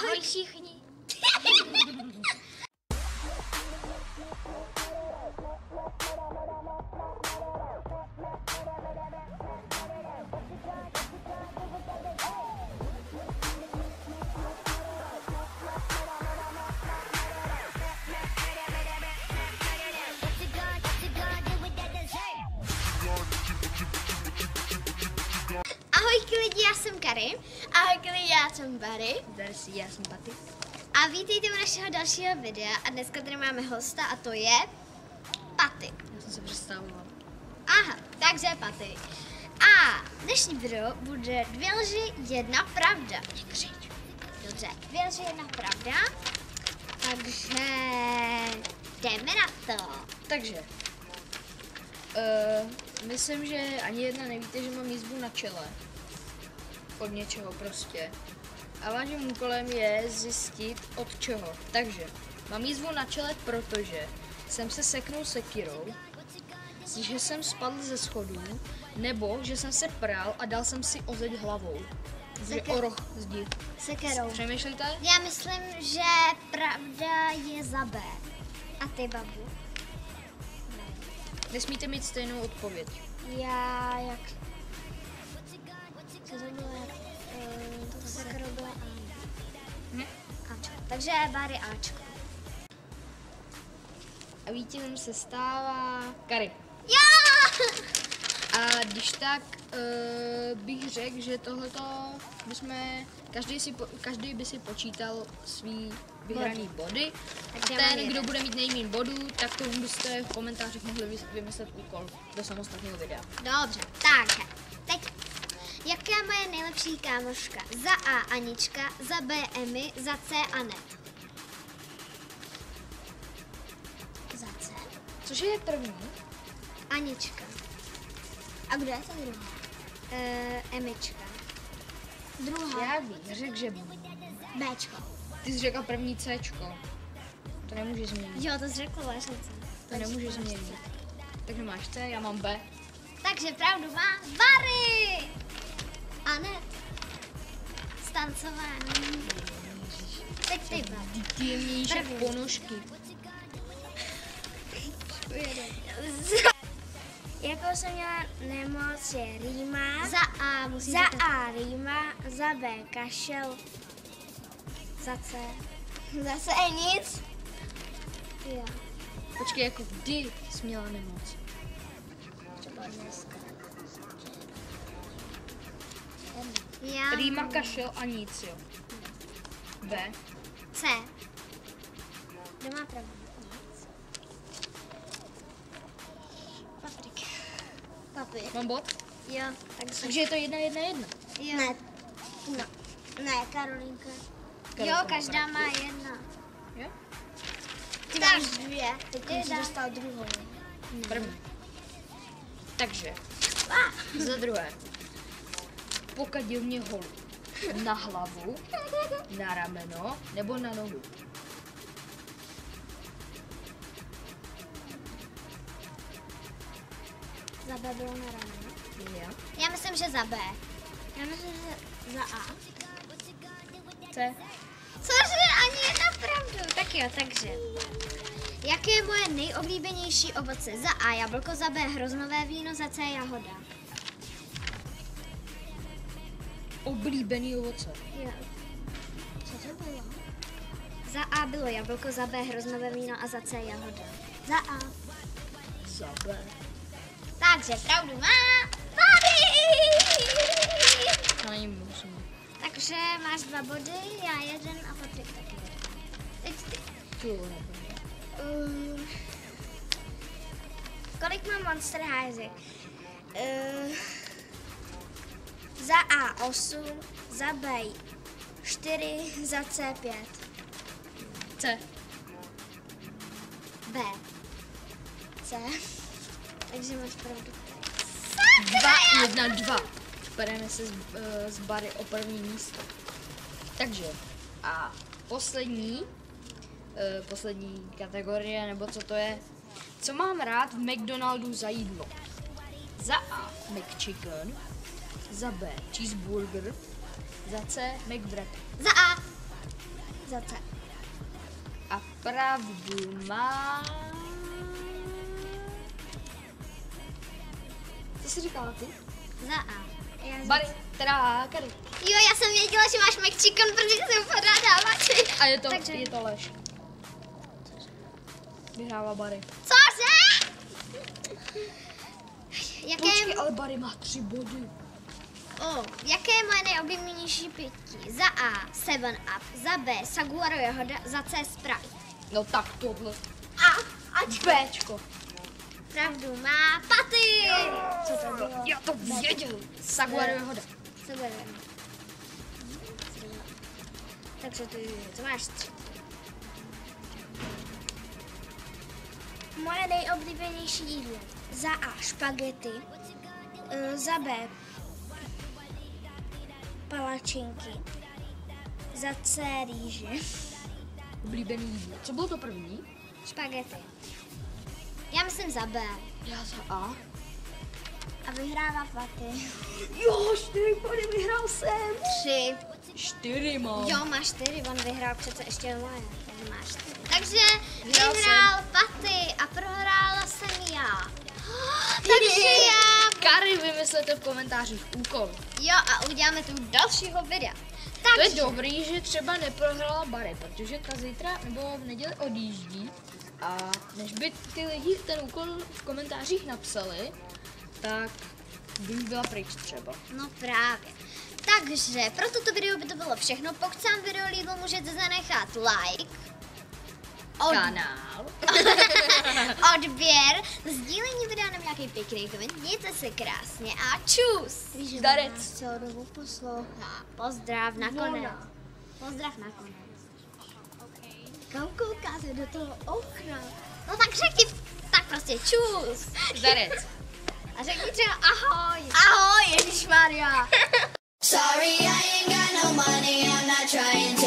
Ahoj všichni. Ahoj lidi, já jsem Karin. Ahoj lidi, já jsem Barry. Darcy, já jsem Paty. A vítejte u našeho dalšího videa a dneska tady máme hosta a to je Paty. Já jsem se představovala. Aha, takže Paty. A dnešní video bude 2 lži, 1 pravda. Dobře, 2 lži, 1 pravda. Takže jdeme na to. Takže, myslím, že ani jedna nevíte, že mám jízvu na čele. Od něčeho prostě. A vaším úkolem je zjistit od čeho. Takže, mám jízvu na čele, protože jsem se seknul sekirou, že jsem spadl ze schodů, nebo že jsem se prál a dal jsem si o zeď hlavou. O roh zdi. Sekerou. Přemýšlíte? Já myslím, že pravda je za B. A ty, babu? Nesmíte mít stejnou odpověď. Já jak... Co to bylo? To sekerou byla A. Ačko. Takže Barry Ačko. A vítězem se stává Kari. Já! A když tak bych řekl, že tohleto bychom, každý by si počítal svý vyhraný body. A ten, kdo bude mít nejméně bodů, tak to byste v komentářích mohli vymyslet úkol do samostatného videa. Dobře, takže teď. Jaká je moje nejlepší kámoška? Za A Anička, za B Emmy, za C Anet. Za C? Což je první? Anička. A kdo je ta druhá? Emička. Druhá? Já bych řekl, že Bčko. ty jsi řekla první Cčko. To nemůžeš změnit. Jo, to jsi řekla vážně. To nemůžeš změnit. Takže máš C, já mám B. Takže pravdu má Barry! Anet. Stancování. Teď ty, Barry. Ty je měníš jak První. ponožky. Jakou jsem měla nemoc je rýma, Za A musíš za A rýma, za B kašel, za C. Zase nic. Jo. Počkej, jako kdy jsi měla nemoc? Třeba dneska. Já Rýma, kašel a nic, jo. B. C. Kdo má pravdu? Patrik. Papi. Mám bod? Jo, Takže je to 1-1-1. jo. Ne. No. Ne, Karolinka. Jo, každá má 1. Jo? Ty máš 2. Teď jsi dostal druhou. První. Takže, za druhé. Pokadil mě holu. Na hlavu, na rameno nebo na nohu. Za B bylo na rameno. Jo. Já myslím, že za B. Já myslím, že za A. C. Cože, ani jedna pravdu. Tak jo, takže. Jaké je moje nejoblíbenější ovoce? Za A jablko, za B hroznové víno, za C jahoda. Oblíbený ovoce. Jo. Co to bylo? Za A bylo jablko, za B hroznové víno a za C jahoda. Za A. Za B. Takže pravdu má Barry! Ani musím. Takže máš 2 body, já 1 a Patrik taky 1. Teď ty. Kolik má Monster High? Za A 8, za B 4, za C 5. C. B. C. Takže máš pravdu. 2-1-2. Bereme se z Barry o první místo. Takže, a poslední kategorie, nebo co to je, co mám rád v McDonaldu za jídlo. Za A McChicken, za B cheeseburger, za C McWrap. Za A. za C. A pravdu má... Co jsi říkala ty? Za A. Barry, teda Kary. Jo, já jsem věděla, že máš McChicken, protože jsem pořád dávači. A je to, Takže- je to lež. Vyhrává Barry. Cože? Jaké, Počkej, ale Barry má 3 body. jaké je moje nejoblíbenější pití? Za A 7up, za B Saguaro jahoda, za C Sprite. No tak tohle. A Bčko. pravdu má Paty. Co to bylo? Já to věděl. Saguaro jahoda. Saguaro jahoda. Takže to máš 3. Moje nejoblíbenější jídlo. Za A špagety, za B palačinky, za C rýže. Oblíbený jídlo. Co bylo to první? Špagety. Já myslím za B. Já za A. A vyhrává Paty. Jo, 4 body, vyhrál jsem. 3. 4 mám. Jo, máš 4, on vyhrál přece ještě moje, takže máš 4. Takže Vyhrál vyhrál Paty a prohrála jsem já. Takže já... Kary, vymyslete v komentářích úkol. Jo, a uděláme tu dalšího videa. To je Takže dobrý, že třeba neprohrála Barry, protože ta zítra nebo v neděli odjíždí a než by ty lidi ten úkol v komentářích napsali, tak by už byla pryč třeba. no právě. Takže pro toto video by to bylo všechno. Pokud se vám video líbilo, můžete zanechat like, Kanál. odběr, sdílení videa nebo nějaký pěkný koment. Mějte se krásně a čus! Víš, že Darec. nás celou dobu poslouchá. Pozdrav nakonec. Vona. Pozdrav nakonec. Kam koukáte do toho okna? No tak řekni, tak prostě čus. Darec. A řekni třeba ahoj. Ahoj, ježišmarja. Sorry, I ain't got no money, I'm not trying to